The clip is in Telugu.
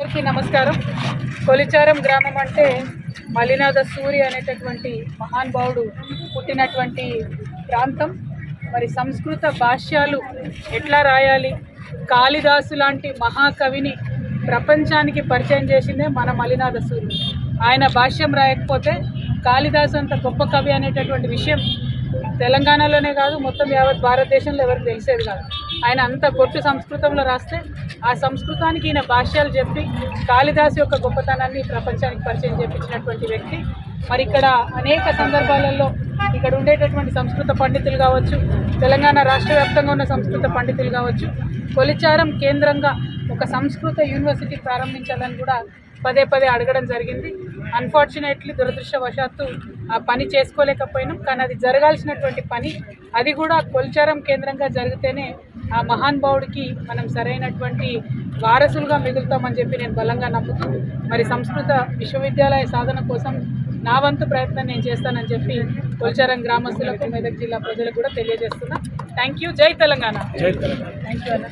అందరికీ నమస్కారం. కొలిచారం గ్రామం అంటే మలినాథ సూరి అనేటటువంటి మహానుభావుడు పుట్టినటువంటి ప్రాంతం. మరి సంస్కృత భాష్యాలు ఎట్లా రాయాలి, కాళిదాసు లాంటి మహాకవిని ప్రపంచానికి పరిచయం చేసిందే మన మలినాథ సూరి. ఆయన భాష్యం రాయకపోతే కాళిదాసు అంత గొప్ప కవి అనేటటువంటి విషయం తెలంగాణలోనే కాదు, మొత్తం యావత్ భారతదేశంలో ఎవరికి తెలిసేది కాదు. ఆయన అంత గొప్ప సంస్కృతంలో రాస్తే ఆ సంస్కృతానికి ఈయన భాష్యాలు చెప్పి కాళిదాసు యొక్క గొప్పతనాన్ని ప్రపంచానికి పరిచయం చేపించినటువంటి వ్యక్తి. మరి ఇక్కడ అనేక సందర్భాలలో ఇక్కడ ఉండేటటువంటి సంస్కృత పండితులు కావచ్చు, తెలంగాణ రాష్ట్ర వ్యాప్తంగా ఉన్న సంస్కృత పండితులు కావచ్చు, కొలిచారం కేంద్రంగా ఒక సంస్కృత యూనివర్సిటీ ప్రారంభించాలని కూడా పదే పదే అడగడం జరిగింది. అన్ఫార్చునేట్లీ దురదృష్టవశాత్తు ఆ పని చేసుకోలేకపోయినాం. కానీ అది జరగాల్సినటువంటి పని, అది కూడా కొలిచారం కేంద్రంగా జరిగితేనే ఆ మహానుభావుడికి మనం సరైనటువంటి వారసులుగా మిగులుతామని చెప్పి నేను బలంగా నమ్ముతాను. మరి సంస్కృత విశ్వవిద్యాలయ సాధన కోసం నా వంతు ప్రయత్నం నేను చేస్తానని చెప్పి కొలిచారం గ్రామస్తులకు, మెదక్ జిల్లా ప్రజలకు కూడా తెలియజేస్తున్నా. Thank you. జై తెలంగాణ. జై తెలంగాణ. థ్యాంక్ యూ అన్న.